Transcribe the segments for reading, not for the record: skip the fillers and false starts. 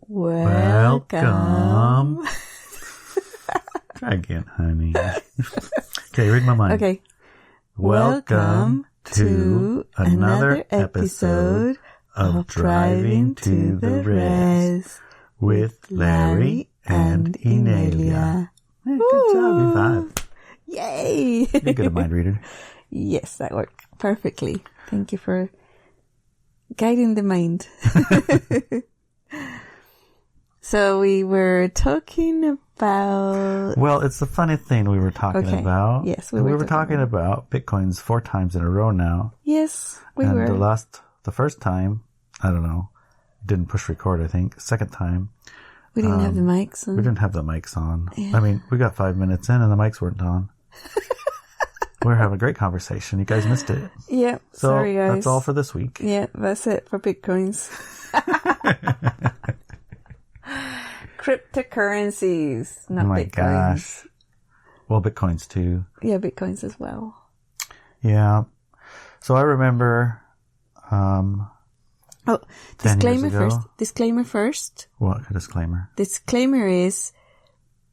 Welcome. Try again, honey. Okay, read my mind. Okay. Welcome to another episode of Driving to the Res with Larry and Inelia. Hey, good job, you five. Yay! You're good at mind reader. Yes, that worked perfectly. Thank you for guiding the mind. So we were talking about... Well, it's a funny thing we were talking about. Yes, we were talking about Bitcoins 4 times in a row now. Yes, we and were. The first time, I don't know, didn't push record, I think. Second time, we didn't have the mics on. We didn't have the mics on. Yeah. I mean, we got 5 minutes in and the mics weren't on. We were having a great conversation. You guys missed it. Yeah, so sorry guys. That's all for this week. Yeah, that's it for Bitcoins. Crypto-currencies, not Bitcoins. Oh my gosh. Well, Bitcoins too. Yeah, Bitcoins as well. Yeah. So I remember... Disclaimer first. What disclaimer? Disclaimer is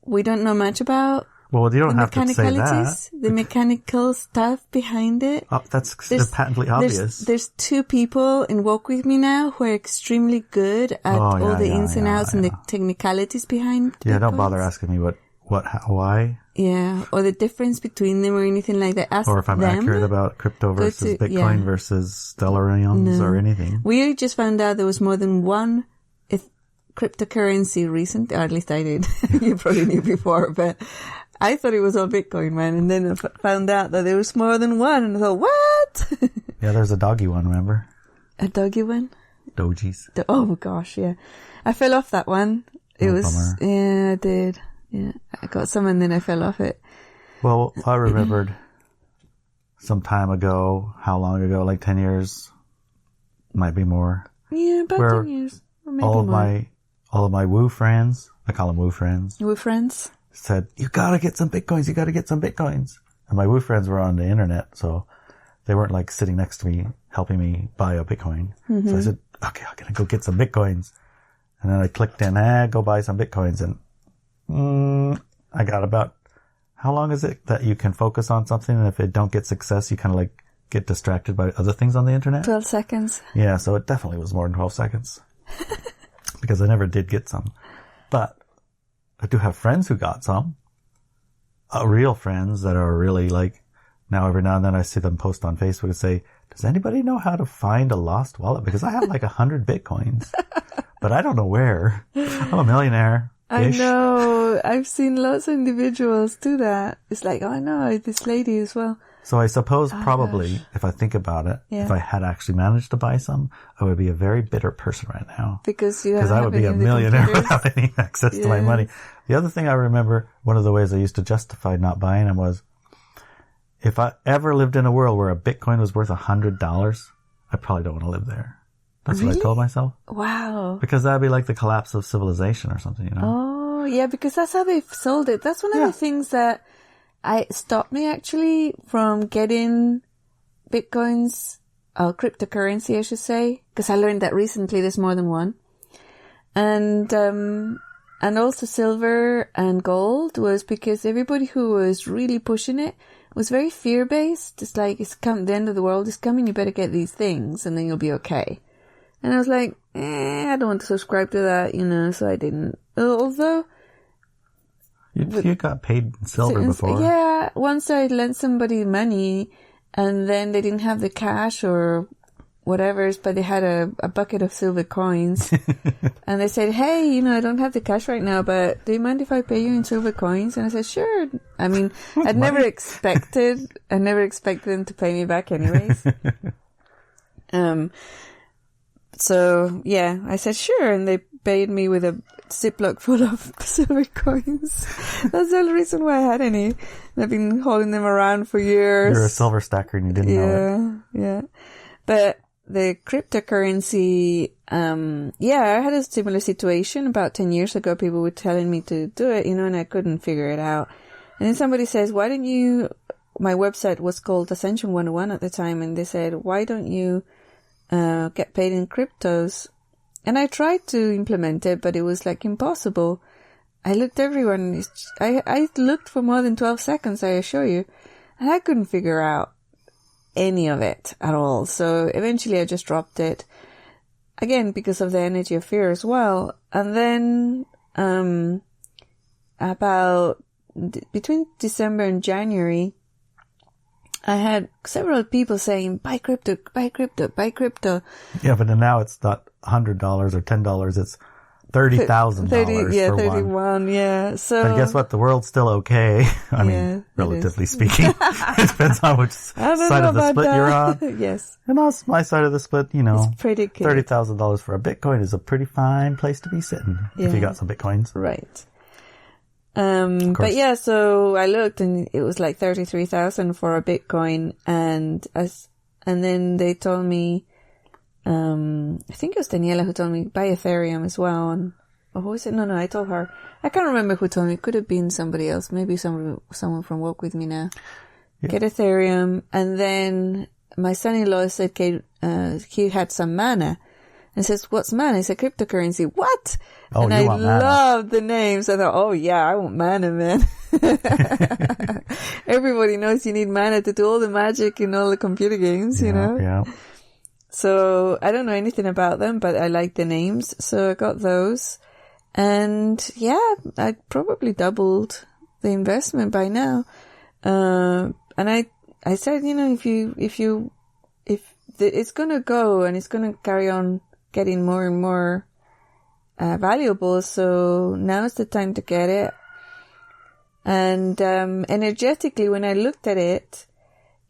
we don't know much about... Well, you don't have to say that. The mechanical stuff behind it. Oh, that's patently obvious. There's two people in Walk With Me now who are extremely good at all the ins and outs and the technicalities behind Yeah, Bitcoins. Don't bother asking me why. Yeah, or the difference between them or anything like that. Ask or if I'm them. accurate about crypto versus Bitcoin versus Stellariums or anything. We just found out there was more than one cryptocurrency recently, or at least I did. You probably knew before, but... I thought it was all Bitcoin, man, and then I found out that there was more than one, and I thought, what? Yeah, there's a doggy one, remember? A doggy one? Dogies. Oh, gosh, yeah. I fell off that one. Bummer. Yeah, I did. Yeah, I got some and then I fell off it. Well, I remembered some time ago, how long ago, like 10 years, might be more. Yeah, about 10 years. Or maybe all of my woo friends, I call them woo friends. Woo friends? Said, you gotta get some Bitcoins, And my woo friends were on the internet, so they weren't like sitting next to me, helping me buy a Bitcoin. Mm-hmm. So I said, okay, I'm gonna go get some Bitcoins. And then I clicked in, go buy some Bitcoins. And, I got about, how long is it that you can focus on something? And if it don't get success, you kind of like get distracted by other things on the internet? 12 seconds. Yeah, so it definitely was more than 12 seconds. Because I never did get some. But, I do have friends who got some. Real friends that are really like, now every now and then I see them post on Facebook and say, does anybody know how to find a lost wallet? Because I have like 100 Bitcoins, but I don't know where. I'm a millionaire. I know. I've seen lots of individuals do that. It's like, I know, this lady as well. So I suppose probably, if I think about it, if I had actually managed to buy some, I would be a very bitter person right now. Because I would be a millionaire without any access to my money. The other thing I remember, one of the ways I used to justify not buying them was, if I ever lived in a world where a Bitcoin was worth $100, I probably don't want to live there. That's what I told myself. Wow. Because that'd be like the collapse of civilization or something, you know? Oh, yeah, because that's how they've sold it. That's one of the things that stopped me actually from getting Bitcoins, cryptocurrency, I should say, because I learned that recently there's more than one. And also silver and gold was because everybody who was really pushing it was very fear-based. It's like, the end of the world is coming, you better get these things and then you'll be okay. And I was like, I don't want to subscribe to that, so I didn't. Although... You got paid in silver before. Yeah, once I lent somebody money and then they didn't have the cash or whatever, but they had a bucket of silver coins. And they said, hey, I don't have the cash right now, but do you mind if I pay you in silver coins? And I said, sure. I mean, I never expected them to pay me back anyways. So yeah, I said, sure. And they paid me with a Ziploc full of silver coins. That's the only reason why I had any. And I've been holding them around for years. You're a silver stacker and you didn't know it. Yeah. But the cryptocurrency, I had a similar situation about 10 years ago. People were telling me to do it, and I couldn't figure it out. And then somebody says, why don't you, my website was called Ascension 101 at the time, and they said, why don't you get paid in cryptos? And I tried to implement it, but it was like impossible. I looked everywhere, and I looked for more than 12 seconds, I assure you, and I couldn't figure out any of it at all. So eventually I just dropped it, again, because of the energy of fear as well. And then between December and January, I had several people saying, buy crypto, buy crypto, buy crypto. Yeah, but now it's not $100 or $10. It's $30,000 yeah, for 31, one. Yeah. So, but guess what? The world's still okay. I mean, relatively speaking. It depends on which side of the split you're on. Yes. And on my side of the split, it's pretty good. $30,000 for a Bitcoin is a pretty fine place to be sitting if you got some Bitcoins. Right. But yeah, so I looked and it was like 33,000 for a Bitcoin, and then they told me, I think it was Daniela who told me buy Ethereum as well. And who was it? No, I told her. I can't remember who told me. It could have been somebody else. Maybe someone from Work With Me Now. Yeah. Get Ethereum. And then my son-in-law said he had some mana. And says, what's mana? It's a cryptocurrency. What? Oh, and I loved the names. I thought, oh yeah, I want mana, man. Everybody knows you need mana to do all the magic in all the computer games, you know? Yeah. So I don't know anything about them, but I like the names. So I got those. And yeah, I probably doubled the investment by now. And I said, if it's going to go and it's going to carry on getting more and more valuable, so now's the time to get it. And energetically, when I looked at it,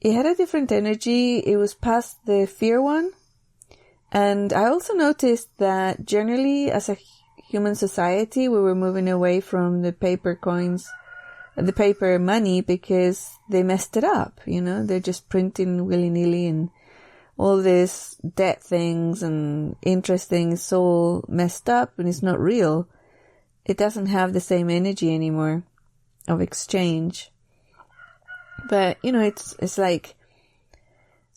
it had a different energy. It was past the fear one. And I also noticed that generally, as a human society, we were moving away from the paper coins, the paper money, because they messed it up, They're just printing willy-nilly, and all this debt things and interest things all messed up, and it's not real. It doesn't have the same energy anymore of exchange. But, it's like,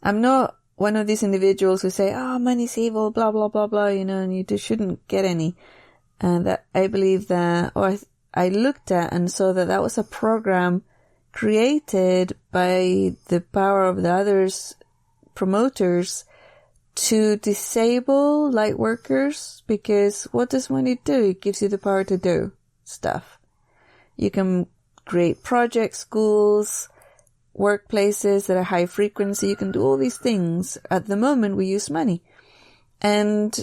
I'm not one of these individuals who say, oh, money's evil, blah, blah, blah, blah, and you shouldn't get any. And that I believe that, or I looked at and saw that was a program created by the power of the others, promoters, to disable light workers, because what does money do? It gives you the power to do stuff. You can create projects, schools, workplaces that are high frequency. You can do all these things. At the moment, we use money. And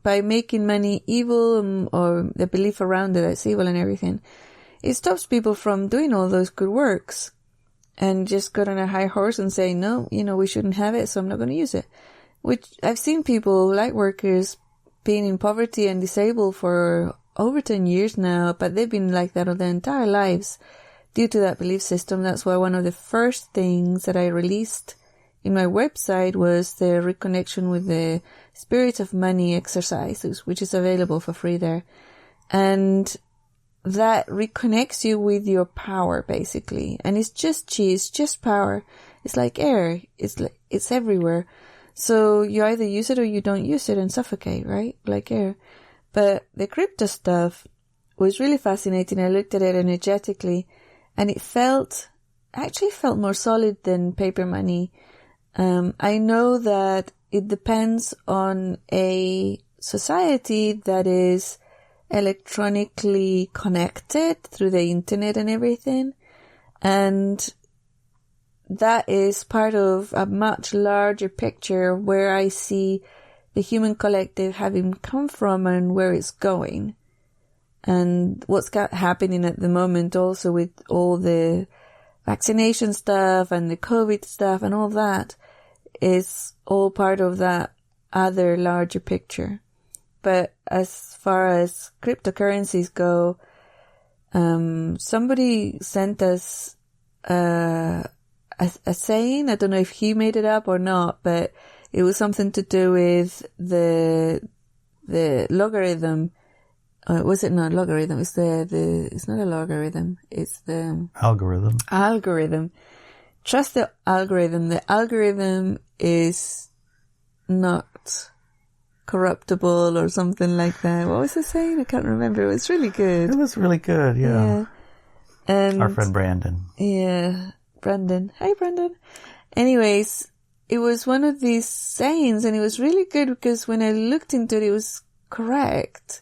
by making money evil, or the belief around it that's evil and everything, it stops people from doing all those good works and just got on a high horse and say, no, we shouldn't have it, so I'm not going to use it. Which I've seen people, light workers, being in poverty and disabled for over 10 years now, but they've been like that all their entire lives due to that belief system. That's why one of the first things that I released in my website was the reconnection with the Spirits of Money exercises, which is available for free there. And that reconnects you with your power, basically. And it's just chi, it's just power. It's like air. It's everywhere. So you either use it or you don't use it and suffocate, right? Like air. But the crypto stuff was really fascinating. I looked at it energetically, and it actually felt more solid than paper money. I know that it depends on a society that is electronically connected through the internet and everything. And that is part of a much larger picture where I see the human collective having come from and where it's going. And what's happening at the moment also with all the vaccination stuff and the COVID stuff and all that is all part of that other larger picture. But as far as cryptocurrencies go, somebody sent us a saying. I don't know if he made it up or not, but it was something to do with the logarithm. Was it not logarithm? It's it's not a logarithm. It's the algorithm. Algorithm. Trust the algorithm. The algorithm is not corruptible or something like that. What was the saying? I can't remember. It was really good. It was really good, yeah. And our friend Brandon. Yeah, Brandon. Hi, Brandon. Anyways, it was one of these sayings, and it was really good because when I looked into it, it was correct.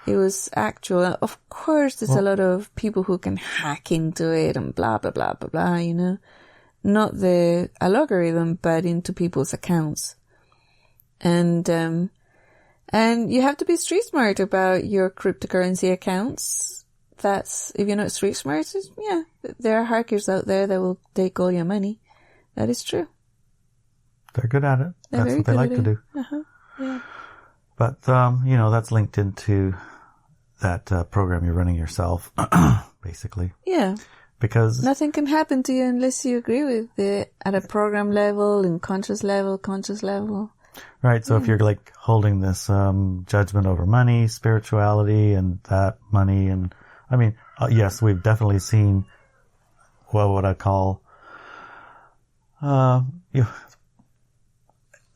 It was actual. Of course, there's a lot of people who can hack into it and blah, blah, blah, blah, blah, you know. Not the algorithm, but into people's accounts. And you have to be street smart about your cryptocurrency accounts. That's, if you're not street smart, yeah, there are hackers out there that will take all your money. That is true. They're good at it. That's what they like to do. Yeah. But, that's linked into that program you're running yourself, basically. Yeah. Because nothing can happen to you unless you agree with it at a program level, in conscious level. Right. So if you're like holding this judgment over money, spirituality, and that money, and I mean, yes, we've definitely seen what I call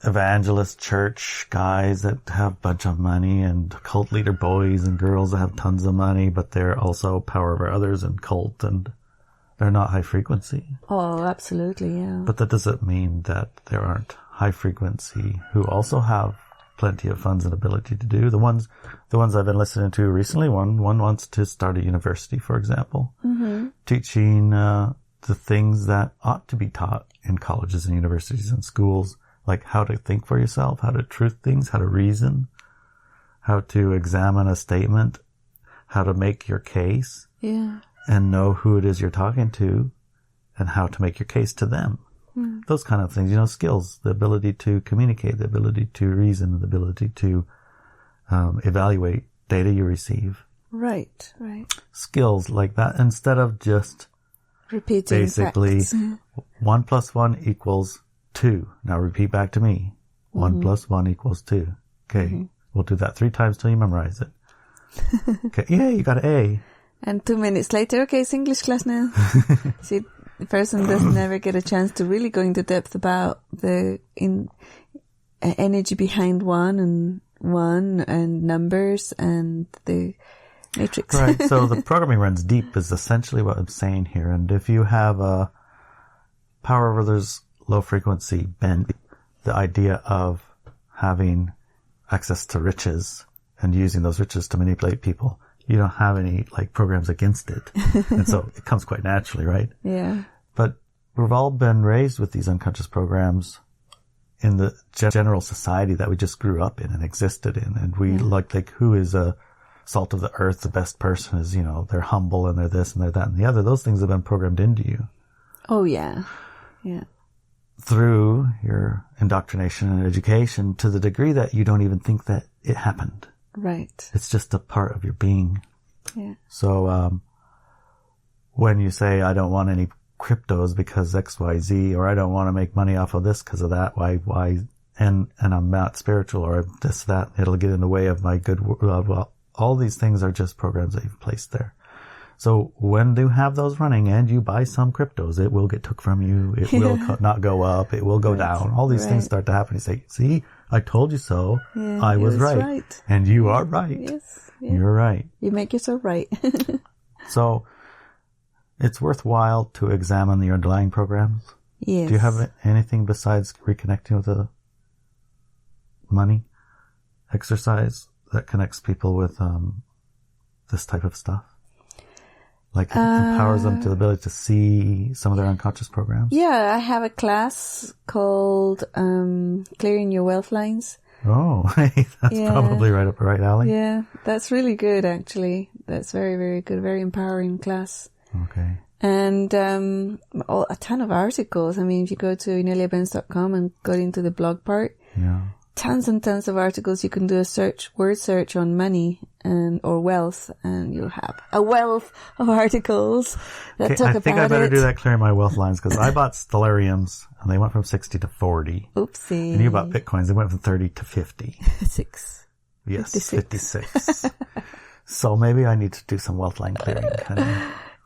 evangelist church guys that have a bunch of money, and cult leader boys and girls that have tons of money, but they're also power over others and cult, and they're not high frequency. Oh, absolutely, yeah. But that doesn't mean that there aren't high frequency who also have plenty of funds and ability to do. The ones I've been listening to recently, one wants to start a university, for example, teaching the things that ought to be taught in colleges and universities and schools, like how to think for yourself, how to truth things, how to reason, how to examine a statement, how to make your case, and know who it is you're talking to, and how to make your case to them. Those kind of things, skills, the ability to communicate, the ability to reason, the ability to evaluate data you receive. Right. Skills like that, instead of just repeating basically facts. 1 + 1 = 2. Now repeat back to me. 1 + 1 = 2. Okay. We'll do that 3 times till you memorize it. Okay. Yeah, you got an A. And 2 minutes later, okay, it's English class now. See, the person doesn't ever get a chance to really go into depth about the energy behind one and numbers and the matrix. Right. So the programming runs deep is essentially what I'm saying here. And if you have a power over others, low frequency bent, the idea of having access to riches and using those riches to manipulate people, you don't have any programs against it. And so it comes quite naturally, right? Yeah. But we've all been raised with these unconscious programs in the general society that we just grew up in and existed in. And we like who is a salt of the earth, the best person is, they're humble and they're this and they're that and the other. Those things have been programmed into you. Oh, yeah. Yeah. Through your indoctrination and education, to the degree that you don't even think that it happened. Right. It's just a part of your being. Yeah. So, when you say, I don't want any cryptos because XYZ, or I don't want to make money off of this because of that, why, and I'm not spiritual, or this, that, it'll get in the way of my good world. Well, all these things are just programs that you've placed there. So when you have those running and you buy some cryptos, it will get took from you. It will not go up. It will go down. All these things start to happen. You say, see, I told you so. Yeah, I was right. And you are right. Yes. Yeah. You're right. You make yourself right. So it's worthwhile to examine the underlying programs. Yes. Do you have anything besides reconnecting with the money exercise that connects people with this type of stuff? Like empowers them to the ability to see some of their unconscious programs? Yeah, I have a class called Clearing Your Wealth Lines. Oh, that's probably right up the right alley. Yeah, that's really good, actually. That's very, very good. Very empowering class. Okay. And a ton of articles. I mean, if you go to ineliabenz.com and go into the blog part, tons and tons of articles. You can do a word search on money or wealth, and you'll have a wealth of articles that talk about it. I think I better do that, clearing my wealth lines, because I bought stellariums and they went from 60 to 40. Oopsie. And you bought bitcoins, they went from 30 to 50. 6. Yes, 56. So maybe I need to do some wealth line clearing.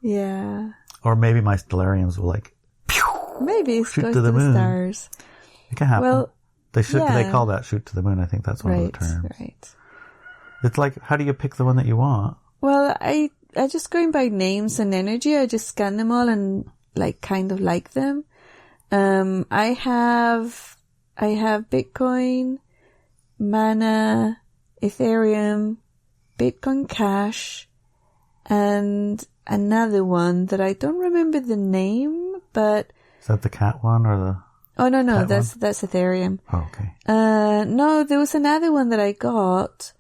Yeah. Or maybe my stellariums will maybe shoot goes to the moon. Stars. It can happen. Well, They call that shoot to the moon. I think that's one of the terms. Right. It's like, how do you pick the one that you want? Well, I just going by names and energy. I just scan them all and kind of like them. I have Bitcoin, Mana, Ethereum, Bitcoin Cash, and another one that I don't remember the name, but... Is that the cat one or the... Oh, no, that's Ethereum. Oh, okay. No, there was another one that I got,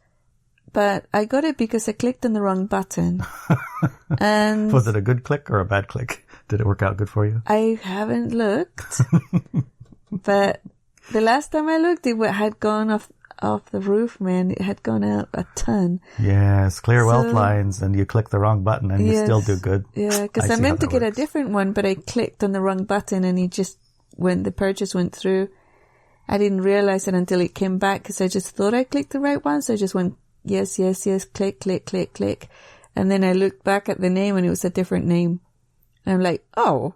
but I got it because I clicked on the wrong button. And was it a good click or a bad click? Did it work out good for you? I haven't looked, but the last time I looked, it had gone off the roof, man. It had gone out a ton. Yes, clear wealth lines, and you click the wrong button and you still do good. Yeah, because I meant to get a different one, but I clicked on the wrong button and when the purchase went through, I didn't realize it until it came back because I just thought I clicked the right one. So I just went, yes, click, click, click, click. And then I looked back at the name and it was a different name. And I'm like, oh.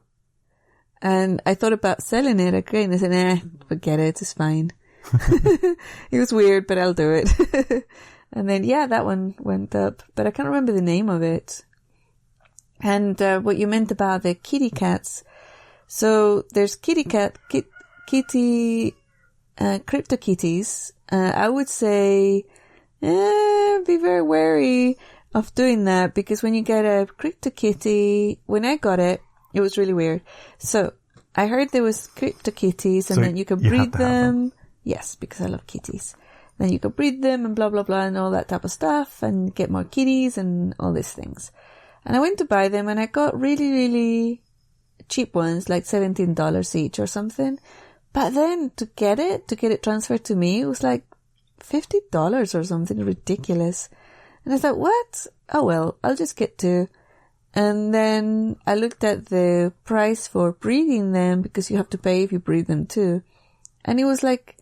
And I thought about selling it again. I said, forget it. It's fine. It was weird, but I'll do it. And then, that one went up, but I can't remember the name of it. And what you meant about the kitty cats. So there's crypto-kitties. I would say, be very wary of doing that, because when you get a crypto-kitty, when I got it, it was really weird. So I heard there was crypto-kitties and then you could breed them. Yes, because I love kitties. Then you could breed them and blah, blah, blah, and all that type of stuff and get more kitties and all these things. And I went to buy them and I got really, really cheap ones, like $17 each or something. But then to get it transferred to me, it was like $50 or something ridiculous. And I thought, what? Oh, well, I'll just get two. And then I looked at the price for breeding them, because you have to pay if you breed them too. And it was like,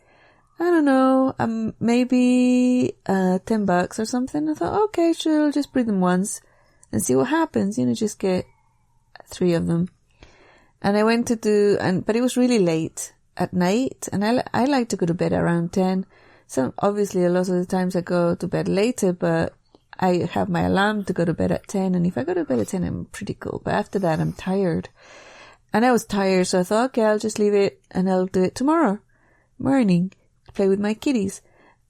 I don't know, maybe $10 or something. I thought, okay, sure, I'll just breed them once and see what happens. Just get 3 of them. And I went to but it was really late at night, and I like to go to bed around 10. So obviously a lot of the times I go to bed later, but I have my alarm to go to bed at 10, and if I go to bed at 10, I'm pretty cool. But after that, I'm tired. And I was tired, so I thought, okay, I'll just leave it, and I'll do it tomorrow morning, play with my kitties.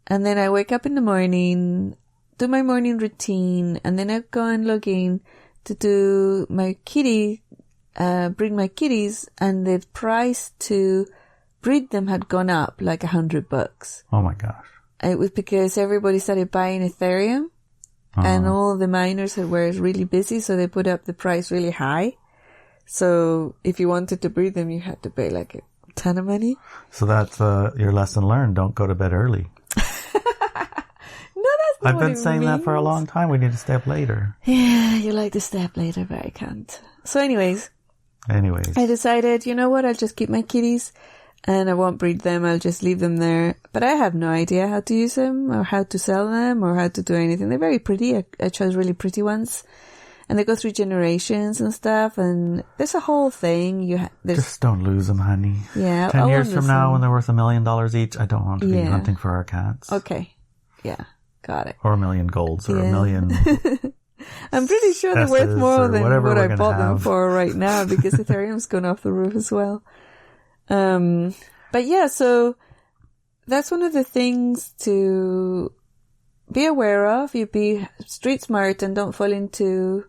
And then I wake up in the morning, do my morning routine, and then I go and log in to do my breed my kitties, and the price to breed them had gone up like $100. Oh my gosh. It was because everybody started buying Ethereum. And all the miners were really busy, so they put up the price really high. So if you wanted to breed them, you had to pay like a ton of money. So that's your lesson learned. Don't go to bed early. No, that's not I've been saying that for a long time. We need to stay up later. Yeah, you like to stay up later, but I can't. So anyways. I decided, you know what, I'll just keep my kitties. And I won't breed them, I'll just leave them there. But I have no idea how to use them, or how to sell them, or how to do anything. They're very pretty. I chose really pretty ones. And they go through generations and stuff, and there's a whole thing. Just don't lose them, honey. Yeah. 10 years from now, when they're worth $1 million each, I don't want to be hunting for our cats. Okay. Yeah. Got it. Or $1 million golds, or $1 million... I'm pretty sure they're worth more than what I bought them for right now, because Ethereum's gone off the roof as well. But yeah, so that's one of the things to be aware of. You be street smart and don't fall into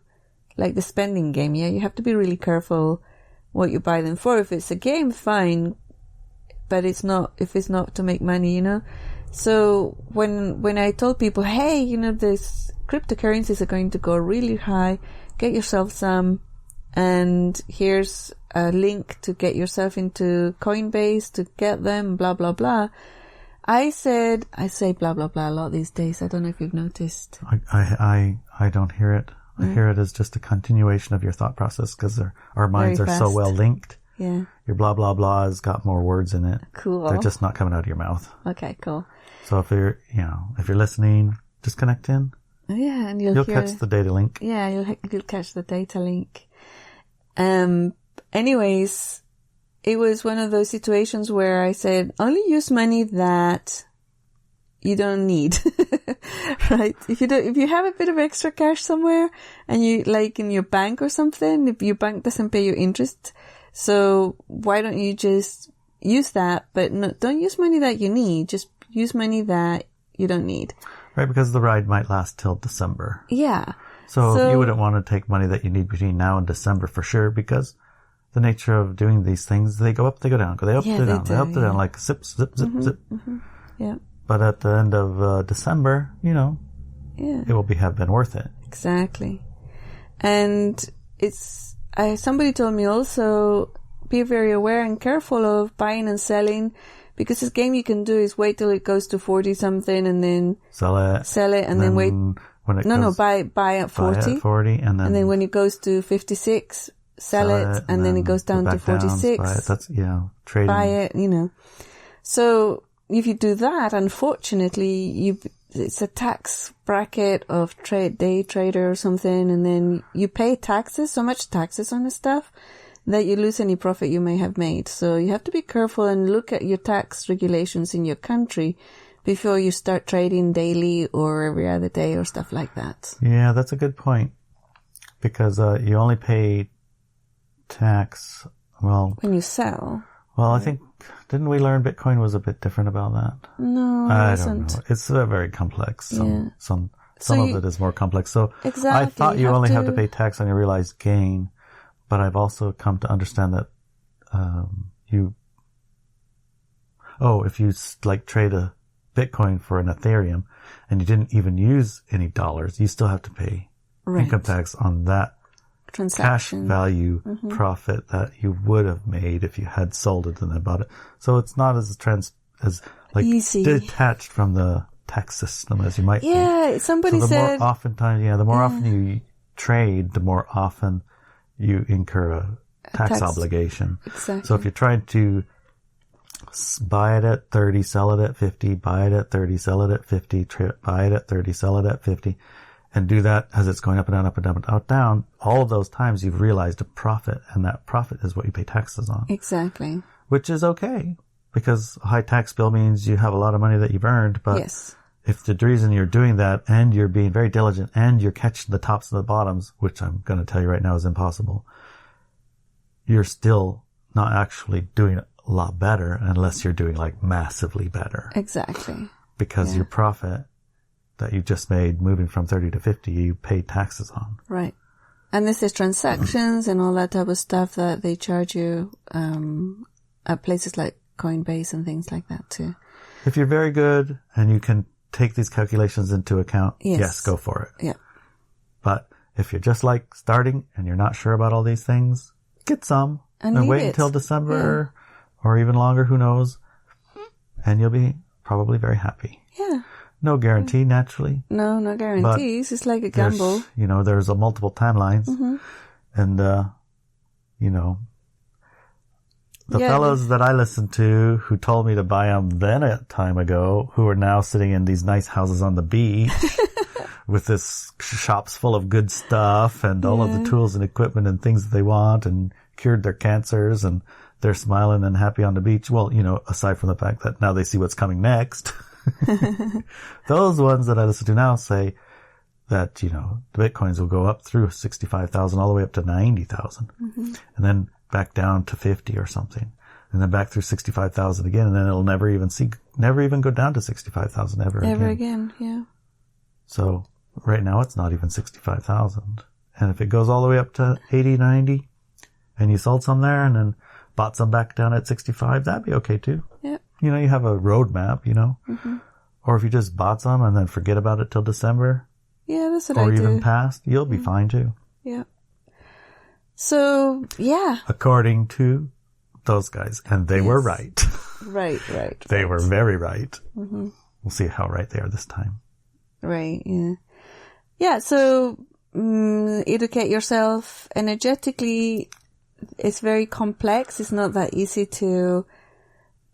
like the spending game. Yeah, you have to be really careful what you buy them for. If it's a game, fine, but if it's not to make money, So when I told people, hey, this cryptocurrencies are going to go really high, get yourself some, and here's a link to get yourself into Coinbase to get them, blah, blah, blah. I say blah, blah, blah a lot these days. I don't know if you've noticed. I don't hear it. I hear it as just a continuation of your thought process, because our minds are so well linked. Yeah. Your blah, blah, blah has got more words in it. Cool. They're just not coming out of your mouth. Okay, cool. So if you're listening, just connect in. Yeah, and you'll catch the data link. Yeah, you'll catch the data link. Anyways, it was one of those situations where I said, only use money that you don't need, right? If you have a bit of extra cash somewhere and you like in your bank or something, if your bank doesn't pay you interest, so why don't you just use that? But no, don't use money that you need. Just use money that you don't need. Right, because the ride might last till December. Yeah. So you wouldn't want to take money that you need between now and December for sure, because the nature of doing these things, they go up, they go down, they up, they down, they up, they down, like zip, zip, zip, zip. Yeah. But at the end of December, it will have been worth it. Exactly. And somebody told me also, be very aware and careful of buying and selling, because this game you can do is wait till it goes to 40 something and then sell it and then wait. When it buy at 40. Buy at 40 and then when it goes to 56, sell it and then it goes down to 46. Buy it. That's, trading. Buy it, So if you do that, unfortunately, it's a tax bracket of day trader or something, and then you pay so much taxes on the stuff that you lose any profit you may have made. So you have to be careful and look at your tax regulations in your country before you start trading daily or every other day or stuff like that. Yeah, that's a good point. Because you only pay tax, when you sell. Well, I think, didn't we learn Bitcoin was a bit different about that? No, I don't know. It's very complex. Some of it is more complex. So exactly, I thought you only have to pay tax on your realized gain, but I've also come to understand that if you trade a Bitcoin for an Ethereum and you didn't even use any dollars, you still have to pay income tax on that cash value profit that you would have made if you had sold it and then bought it. So it's not as easy, detached from the tax system as you might think. Yeah, somebody said... the more often you trade, the more often you incur a tax obligation. Exactly. So if you're trying to buy it at 30, sell it at 50, buy it at 30, sell it at 50, buy it at 30, sell it at 50, and do that as it's going up and down, up and down, up and down, all of those times you've realized a profit, and that profit is what you pay taxes on. Exactly. Which is okay, because a high tax bill means you have a lot of money that you've earned, but if the reason you're doing that and you're being very diligent and you're catching the tops and the bottoms, which I'm going to tell you right now is impossible, you're still not actually doing a lot better unless you're doing massively better. Exactly. Because your profit that you just made moving from 30 to 50, you pay taxes on. Right. And this is transactions and all that type of stuff that they charge you at places like Coinbase and things like that too. If you're very good and you can take these calculations into account, yes, go for it. Yeah. But if you're just starting and you're not sure about all these things, get some and wait until December or even longer, who knows, and you'll be probably very happy. Yeah. No guarantee, naturally. No guarantees. It's like a gamble. There's multiple timelines. And, the fellows that I listened to who told me to buy them then a time ago, who are now sitting in these nice houses on the beach with this shops full of good stuff and all of the tools and equipment and things that they want and cured their cancers and they're smiling and happy on the beach. Well, aside from the fact that now they see what's coming next. Those ones that I listen to now say that, the Bitcoins will go up through 65,000 all the way up to 90,000 and then back down to 50 or something and then back through 65,000 again. And then it'll never even go down to 65,000 ever again. Yeah. So right now it's not even 65,000. And if it goes all the way up to 80, 90 and you sold some there and then bought some back down at 65, that'd be okay too. Yeah. You have a roadmap, or if you just bought some and then forget about it till December. Yeah, that's what I do. Or even past, you'll be fine too. Yeah. So, yeah. According to those guys. And they were right. Right. They were very right. We'll see how right they are this time. Right, yeah. Yeah, so educate yourself energetically. It's very complex. It's not that easy to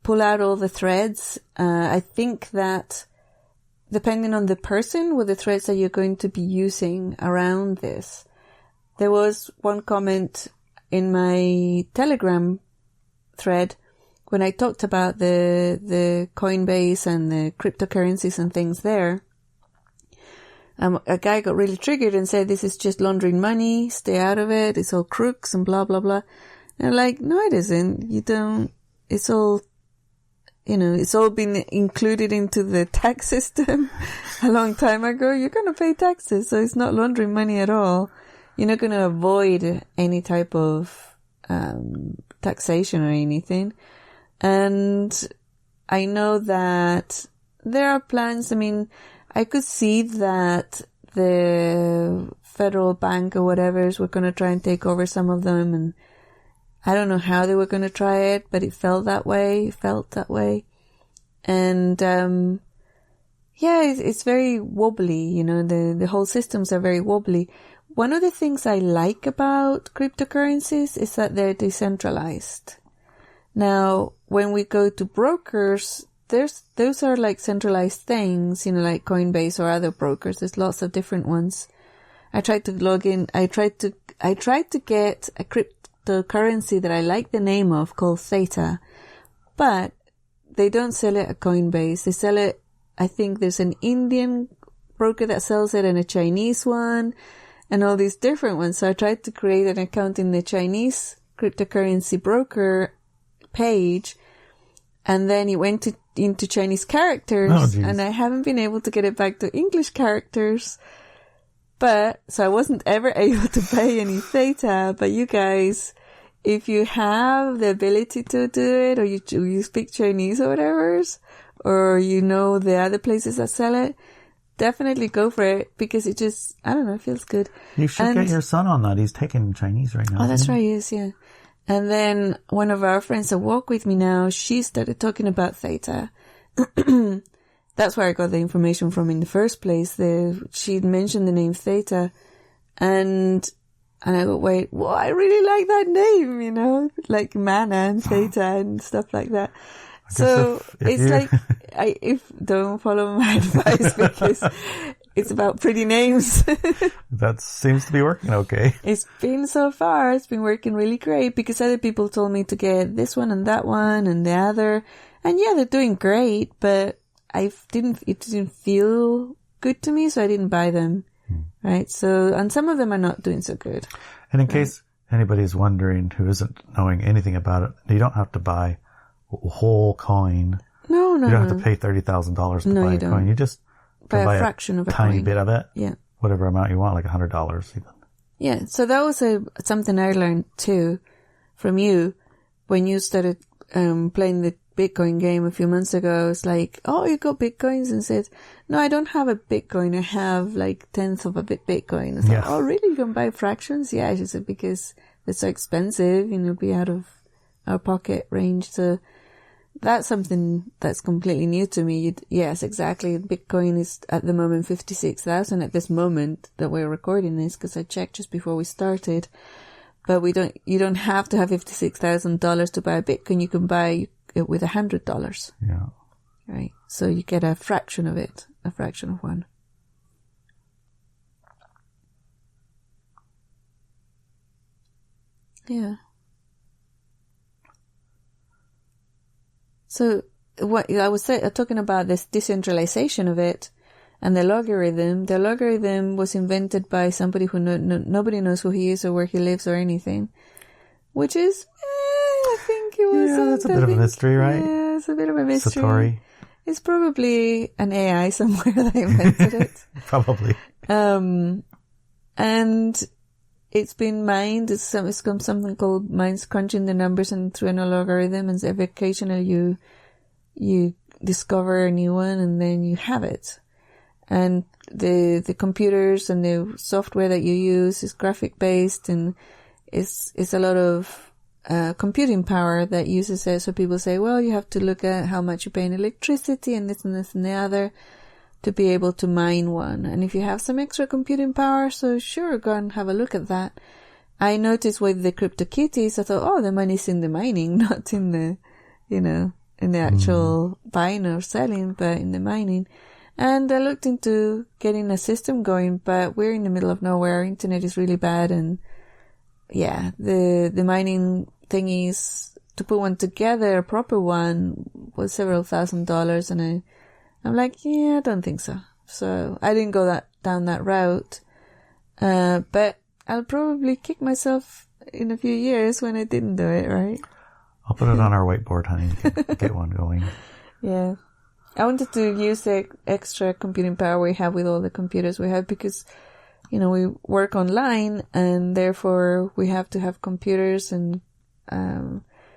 pull out all the threads. I think that depending on the person with the threads that you're going to be using around this. There was one comment in my Telegram thread, when I talked about the Coinbase and the cryptocurrencies and things there, a guy got really triggered and said, this is just laundering money, stay out of it, it's all crooks and blah, blah, blah. And I'm like, no, it isn't. It's all, it's all been included into the tax system a long time ago. You're going to pay taxes, so it's not laundering money at all. You're not going to avoid any type of taxation or anything. And I know that there are plans. I mean, I could see that the federal bank or whatever were going to try and take over some of them, and I don't know how they were going to try it, but it felt that way. And, it's very wobbly, the whole systems are very wobbly. One of the things I like about cryptocurrencies is that they're decentralized. Now, when we go to brokers, those are like centralized things, like Coinbase or other brokers. There's lots of different ones. I tried to log in. I tried to get a cryptocurrency that I like the name of called Theta, but they don't sell it at Coinbase. They sell it, I think there's an Indian broker that sells it and a Chinese one and all these different ones. So I tried to create an account in the Chinese cryptocurrency broker page, and then it went into Chinese characters, and I haven't been able to get it back to English characters. So I wasn't ever able to pay any Theta. But you guys, if you have the ability to do it, or you speak Chinese or whatever, or the other places that sell it, definitely go for it, because it just, I don't know, it feels good. You should get your son on that. He's taking Chinese right now. Oh, that's right, he is, yeah. And then one of our friends that walk with me now, she started talking about Theta. That's where I got the information from in the first place. She'd mentioned the name Theta, and I go, wait, well, I really like that name, like mana and Theta and stuff like that. So if don't follow my advice, because it's about pretty names. That seems to be working okay. It's been working really great, because other people told me to get this one and that one and the other. And yeah, they're doing great, but it didn't feel good to me, so I didn't buy them. Right? So, and some of them are not doing so good. And in case anybody's wondering who isn't knowing anything about it, you don't have to buy a whole coin. No. You don't have to pay $30,000 to buy a coin. You just buy a fraction of a tiny coin. Bit of it. Yeah. Whatever amount you want, like $100 even. Yeah. So that was something I learned too from you when you started playing the Bitcoin game a few months ago. It's like, oh, you got Bitcoins, and said, no, I don't have a Bitcoin. I have like 1/10 of a Bitcoin. It's like, oh, really? You can buy fractions? Yeah. She said, because they're so expensive, be out of our pocket range. So that's something that's completely new to me. Yes, exactly. Bitcoin is at the moment 56,000 at this moment that we're recording this, because I checked just before we started. But you don't have to have $56,000 to buy a Bitcoin. You can buy it with $100. Yeah. Right. So you get a fraction of it, a fraction of one. Yeah. So what I was talking about, this decentralization of it and the logarithm. The logarithm was invented by somebody who nobody knows who he is or where he lives or anything, which is, I think it was. Yeah, that's a bit of a mystery, right? Yeah, it's a bit of a mystery. Satori. It's probably an AI somewhere that invented it. Probably. And it's been mined. It's something called mines, crunching the numbers and through an logarithm, and every occasionally you discover a new one, and then you have it. And the computers and the software that you use is graphic based, and it's a lot of computing power that uses it. So people say, well, you have to look at how much you pay in electricity and this and this and the other to be able to mine one. And if you have some extra computing power, so sure, go and have a look at that. I noticed with the CryptoKitties, I thought, oh, the money's in the mining, not in the, in the actual buying or selling, but in the mining. And I looked into getting a system going, but we're in the middle of nowhere. Internet is really bad, and yeah, the mining thingies to put one together, a proper one, was several $1,000s, and I'm like, yeah, I don't think so. So I didn't go down that route. But I'll probably kick myself in a few years when I didn't do it, right? I'll put it on our whiteboard, honey. Get one going. Yeah. I wanted to use the extra computing power we have with all the computers we have because, we work online and therefore we have to have computers, and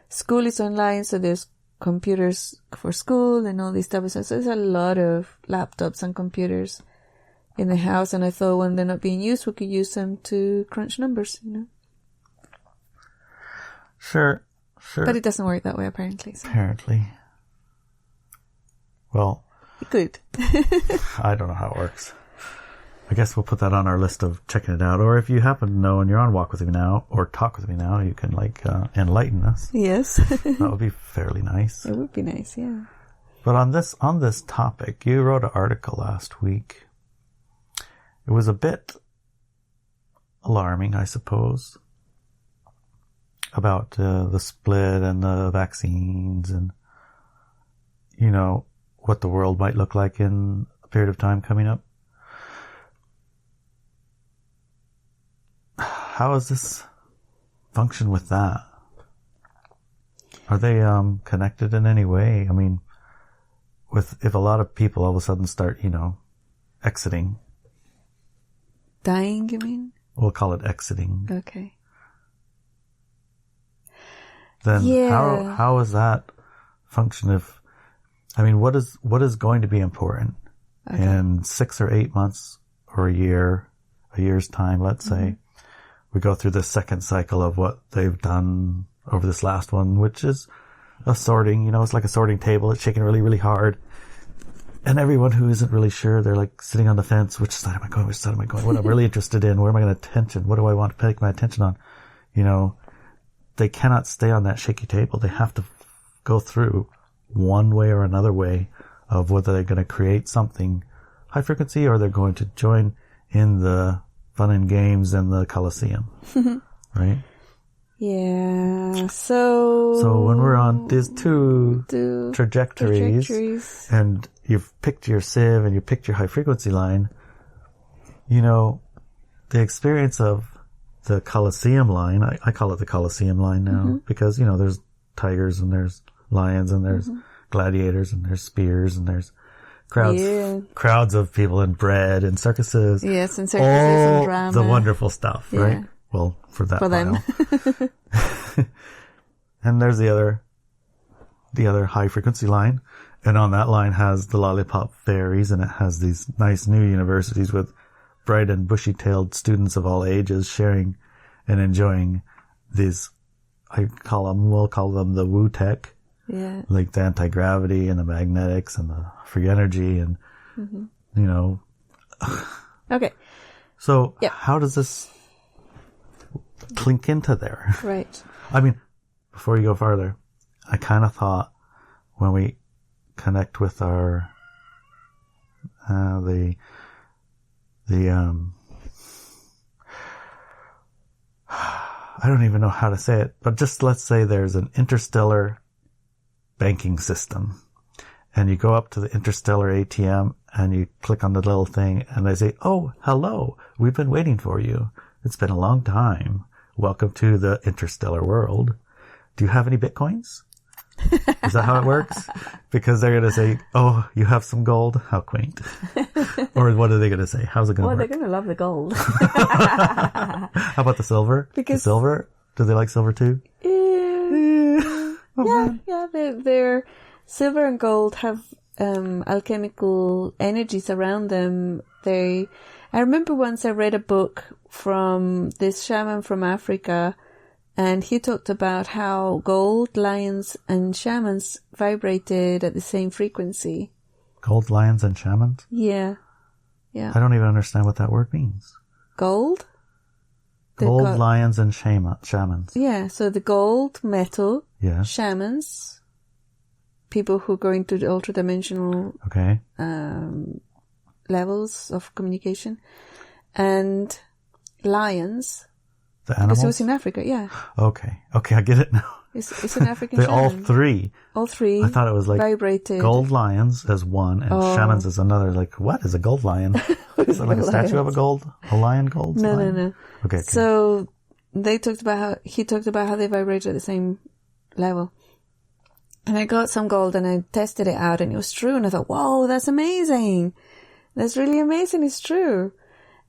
school is online, so there's computers for school and all this stuff. So there's a lot of laptops and computers in the house, and I thought when they're not being used, we could use them to crunch numbers, Sure. But it doesn't work that way, apparently. So. Apparently. Well. It could. I don't know how it works. I guess we'll put that on our list of checking it out. Or if you happen to know and you're on Walk With Me Now or Talk With Me Now, you can enlighten us. Yes. That would be fairly nice. It would be nice, yeah. But on this topic, you wrote an article last week. It was a bit alarming, I suppose, about the split and the vaccines and, what the world might look like in a period of time coming up. How does this function with that? Are they connected in any way? I mean, if a lot of people all of a sudden start, exiting. Dying, you mean? We'll call it exiting. Okay. Then how is that function what is going to be important in 6 or 8 months or a year's time, let's say, we go through the second cycle of what they've done over this last one, which is a sorting, it's like a sorting table. It's shaking really, really hard. And everyone who isn't really sure, they're like sitting on the fence. Which side am I going? Which side am I going? What I'm really interested in? Where am I going to attention? What do I want to take my attention on? They cannot stay on that shaky table. They have to go through one way or another way of whether they're going to create something high frequency or they're going to join in the fun and games in the Colosseum. Right? Yeah. So when we're on these two trajectories and you've picked your sieve and you picked your high frequency line, the experience of the Colosseum line, I call it the Colosseum line now because, there's tigers and there's lions and there's gladiators and there's spears and there's crowds of people in bread and circuses. Yes, and circuses and drama. The wonderful stuff, right? Well, for them. And there's the other high frequency line. And on that line has the lollipop fairies, and it has these nice new universities with bright and bushy-tailed students of all ages sharing and enjoying these, we'll call them the woo tech. Yeah. Like the anti-gravity and the magnetics and the free energy and, Okay. So how does this clink into there? Right. I mean, before you go farther, I kind of thought when we connect with our, I don't even know how to say it, but just let's say there's an interstellar banking system and you go up to the interstellar ATM and you click on the little thing and they say, "Oh, hello, we've been waiting for you. It's been a long time. Welcome to the interstellar world. Do you have any Bitcoins?" Is that how it works? Because they're going to say, "Oh, you have some gold? How quaint." Or what are they going to say? How's it going to work? Well, they're going to love the gold. How about the silver? Because the silver? Do they like silver too? They're silver and gold have alchemical energies around them. I remember once I read a book from this shaman from Africa, and he talked about how gold, lions, and shamans vibrated at the same frequency. Gold, lions, and shamans? Yeah. I don't even understand what that word means. Gold? Gold, lions, and shamans. Yeah, so the gold, metal, yes. Shamans, people who go into the ultra-dimensional levels of communication, and lions. The animals? Because it was in Africa, yeah. Okay, I get it now. It's an African They shaman. All three. I thought it was like vibrated. gold lions as one and shamans as another. Like, what is a gold lion? Is it like a statue of a lion gold? No. Okay. So he talked about how they vibrate at the same level. And I got some gold and I tested it out and it was true. And I thought, whoa, that's amazing. That's really amazing. It's true.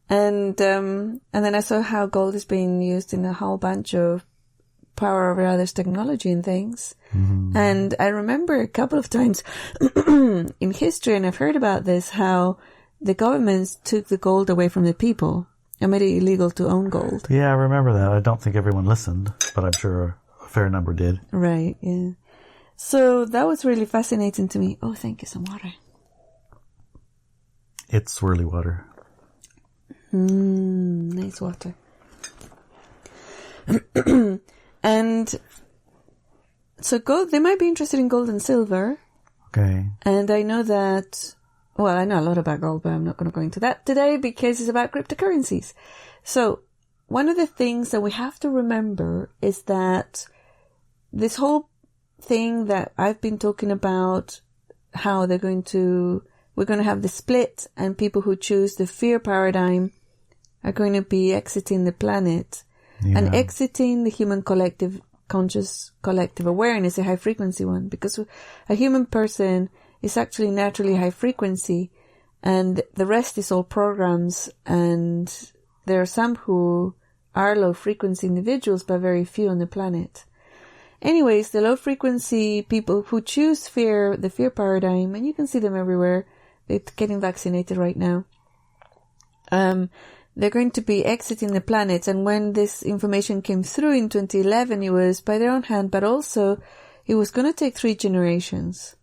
And then I saw how gold is being used in a whole bunch of power over others technology and things. Mm-hmm. And I remember a couple of times in history, and I've heard about this, how the governments took the gold away from the people and made it illegal to own gold. Yeah, I remember that. I don't think everyone listened, but I'm sure a fair number did. Right, yeah. So that was really fascinating to me. Oh, thank you, some water. It's swirly water. Nice water. And so gold, they might be interested in gold and silver. Okay. And I know that, well, I know a lot about gold, but I'm not going to go into that today because it's about cryptocurrencies. So one of the things that we have to remember is that this whole thing that I've been talking about, how we're going to have the split, and people who choose the fear paradigm are going to be exiting the planet and exiting the human conscious collective awareness, a high frequency one, because a human person is actually naturally high frequency and the rest is all programs, and there are some who are low frequency individuals, but very few on the planet. Anyways, the low frequency people who choose the fear paradigm, and you can see them everywhere, they're getting vaccinated right now. They're going to be exiting the planet. And when this information came through in 2011, it was by their own hand, but also it was going to take 3 generations.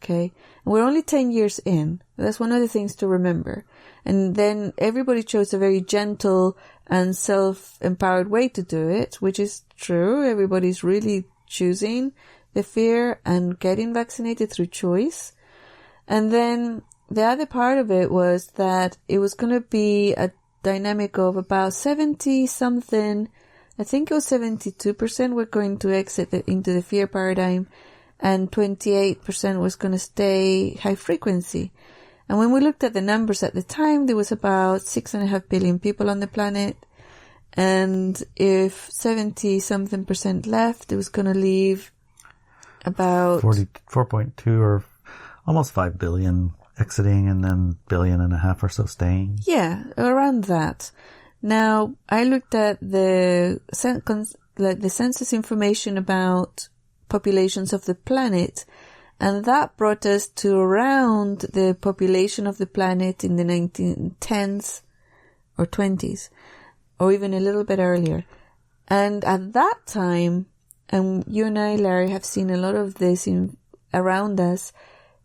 Okay. And we're only 10 years in. That's one of the things to remember. And then everybody chose a very gentle and self-empowered way to do it, which is true. Everybody's really choosing the fear and getting vaccinated through choice. And then the other part of it was that it was going to be a dynamic of about 70 something, I think it was 72% were going to exit into the fear paradigm, and 28% was going to stay high frequency. And when we looked at the numbers at the time, there was about 6.5 billion people on the planet. And if 70 something % left, it was going to leave about 44.2 or almost 5 billion exiting, and then 1.5 billion or so staying. Yeah, around that. Now, I looked at the census information about populations of the planet, and that brought us to around the population of the planet in the 1910s or 20s, or even a little bit earlier. And at that time, and you and I, Larry, have seen a lot of this around us,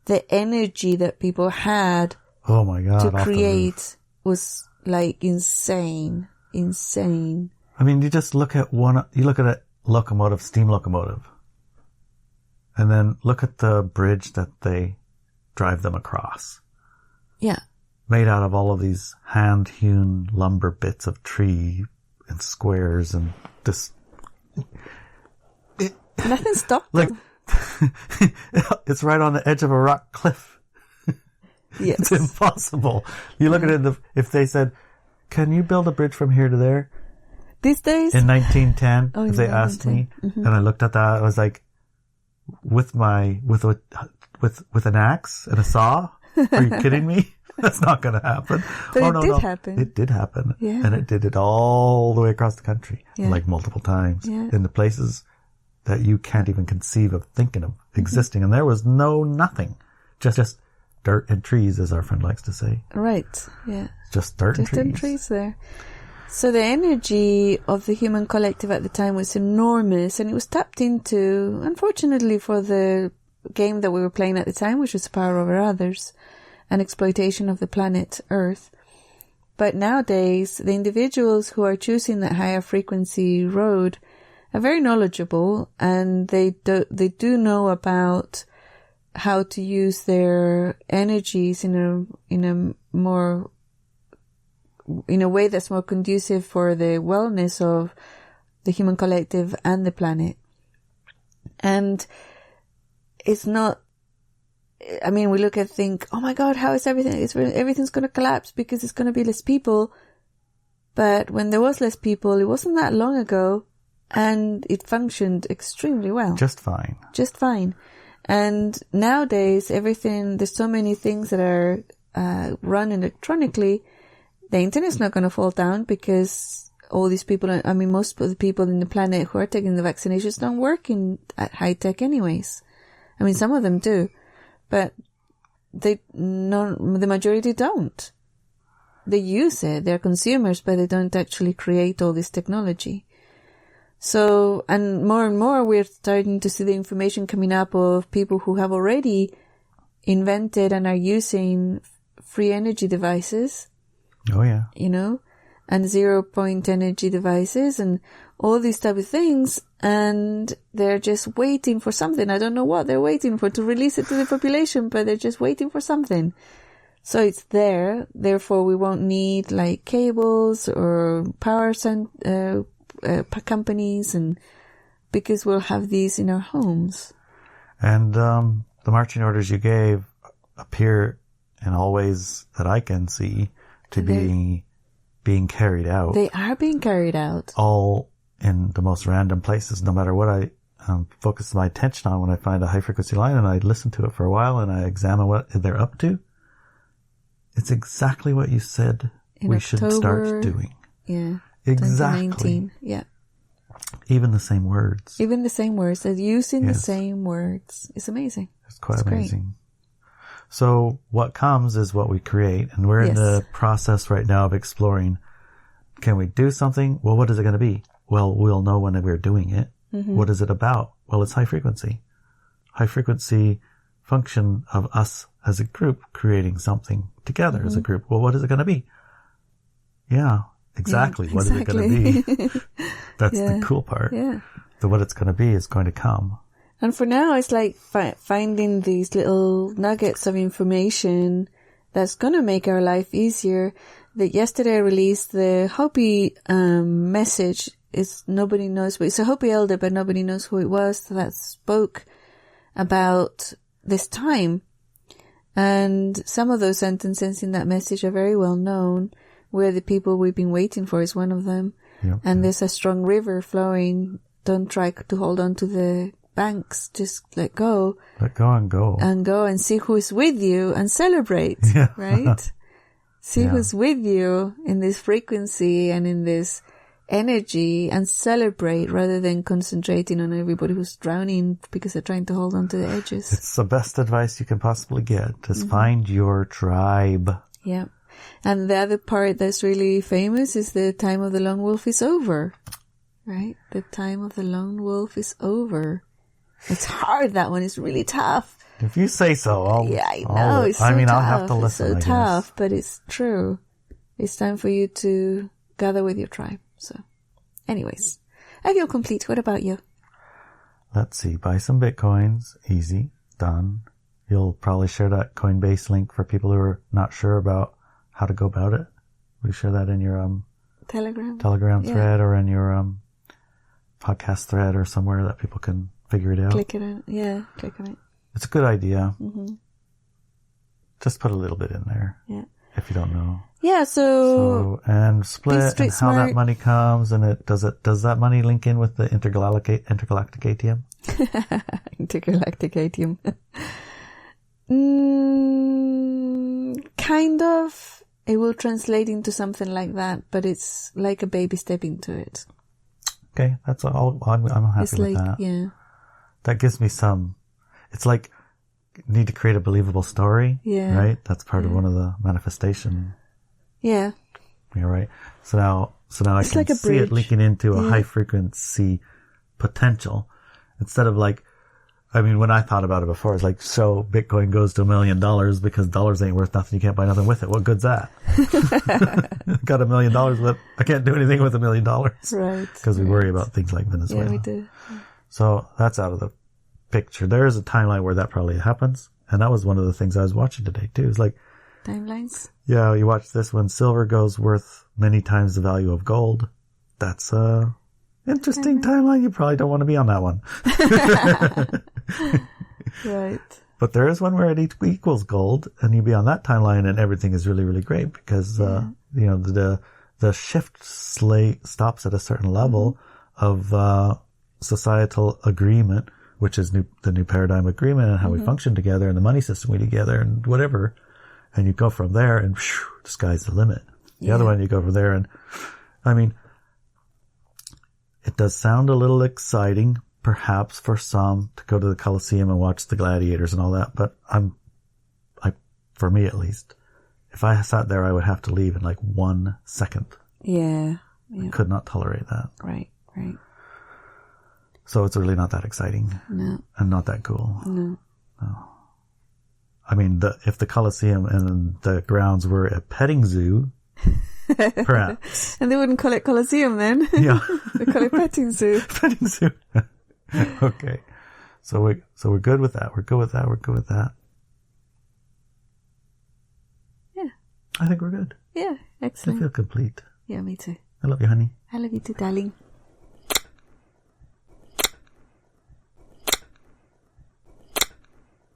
the energy that people had to create was like insane. I mean, you just look at a locomotive, steam locomotive, and then look at the bridge that they drive them across. Yeah. Made out of all of these hand-hewn lumber bits of tree and squares and just... Nothing stopped them. It's right on the edge of a rock cliff. Yes. It's impossible. You look at it, if they said, can you build a bridge from here to there? These days? In 1910, if they asked me, and I looked at that, I was like, with an axe and a saw? Are you kidding me? That's not going to happen. But it did happen. It did happen. Yeah. And it did it all the way across the country, like multiple times, in the places that you can't even conceive of thinking of existing. And there was nothing. Just dirt and trees, as our friend likes to say. Right, yeah. Just dirt and trees. Just trees there. So the energy of the human collective at the time was enormous, and it was tapped into, unfortunately, for the game that we were playing at the time, which was power over others and exploitation of the planet Earth. But nowadays, the individuals who are choosing that higher frequency road are very knowledgeable, and they do know about how to use their energies in a way that's more conducive for the wellness of the human collective and the planet. And it's not, I mean, we look and think, oh my God, how is everything? Everything's going to collapse because it's going to be less people. But when there was less people, it wasn't that long ago, and it functioned extremely well. Just fine. Just fine. And nowadays, there's so many things that are run electronically. The internet's not going to fall down because all these people, I mean, most of the people in the planet who are taking the vaccinations don't work at high tech anyways. I mean, some of them do, but the majority don't. They use it. They're consumers, but they don't actually create all this technology. So, and more we're starting to see the information coming up of people who have already invented and are using free energy devices. Oh yeah. You know, and 0 point energy devices and all these type of things. And they're just waiting for something. I don't know what they're waiting for to release it to the population, but they're just waiting for something. So it's there. Therefore, we won't need like cables or power companies, and because we'll have these in our homes. And the marching orders you gave appear in all ways that I can see to be being carried out. They are being carried out. All in the most random places, no matter what I focus my attention on. When I find a high frequency line and I listen to it for a while and I examine what they're up to, it's exactly what you said we should start doing. Yeah. Exactly. 2019. Yeah. Even the same words. Even the same words. They're using the same words. It's amazing. It's quite amazing. Great. So what comes is what we create. And we're in the process right now of exploring, can we do something? Well, what is it going to be? Well, we'll know when we're doing it. Mm-hmm. What is it about? Well, it's high frequency. High frequency function of us as a group creating something together as a group. Well, what is it going to be? Yeah, exactly. What is it going to be? That's the cool part. Yeah. So what it's going to be is going to come. And for now, it's like finding these little nuggets of information that's going to make our life easier. That yesterday I released the Hopi message. Nobody knows, but it's a Hopi elder, but nobody knows who it was that spoke about this time. And some of those sentences in that message are very well known. We're the people we've been waiting for is one of them. Yep, and there's a strong river flowing. Don't try to hold on to the banks. Just let go. Let go and go. And go and see who's with you and celebrate. Yeah. Right? See who's with you in this frequency and in this energy and celebrate rather than concentrating on everybody who's drowning because they're trying to hold on to the edges. It's the best advice you can possibly get. Just find your tribe. Yeah. And the other part that's really famous is the time of the lone wolf is over. Right? The time of the lone wolf is over. It's hard, that one. It's really tough. If you say so, I know. It's so tough. I'll have to listen. It's so tough, but it's true. It's time for you to gather with your tribe. So, anyways, I feel complete. What about you? Let's see. Buy some Bitcoins. Easy. Done. You'll probably share that Coinbase link for people who are not sure about how to go about it. Will you share that in your Telegram thread or in your podcast thread or somewhere that people can figure it out? Click on it. It's a good idea. Mm-hmm. Just put a little bit in there. Yeah. If you don't know. Yeah, so and split and how that money comes, and does that money link in with the intergalactic ATM? Intergalactic ATM. Kind of. It will translate into something like that, but it's like a baby step into it. Okay, that's all. I'm happy with that. Yeah. That gives me some. It's like you need to create a believable story. Yeah. Right. That's part of one of the manifestation. Yeah. Yeah. Right. So now I can like see it linking into a high frequency potential instead of like. I mean, when I thought about it before, it's like, so Bitcoin goes to $1 million because dollars ain't worth nothing. You can't buy nothing with it. What good's that? Got $1 million, but I can't do anything with $1 million. Right. Because we worry about things like Venezuela. Yeah, we do. So that's out of the picture. There is a timeline where that probably happens. And that was one of the things I was watching today too. It's like. Timelines? Yeah, you watch this when silver goes worth many times the value of gold. That's, Interesting timeline. You probably don't want to be on that one. Right. But there is one where it equals gold, and you be on that timeline, and everything is really, really great because you know the shift stops at a certain level of societal agreement, which is the new paradigm agreement and how we function together, and the money system we together, and whatever. And you go from there, and whew, the sky's the limit. The other one, you go from there, and I mean, it does sound a little exciting, perhaps for some, to go to the Colosseum and watch the gladiators and all that. But for me at least, if I sat there, I would have to leave in like 1 second. Yeah. I could not tolerate that. Right. So it's really not that exciting. No. And not that cool. No. I mean, if the Colosseum and the grounds were a petting zoo, perhaps. And they wouldn't call it Colosseum then. Yeah. They call it petting zoo. Petting zoo. Okay. So we're good with that. We're good with that. Yeah. I think we're good. Yeah. I Excellent. feel complete. Yeah, me too. I love you, honey. I love you too, darling.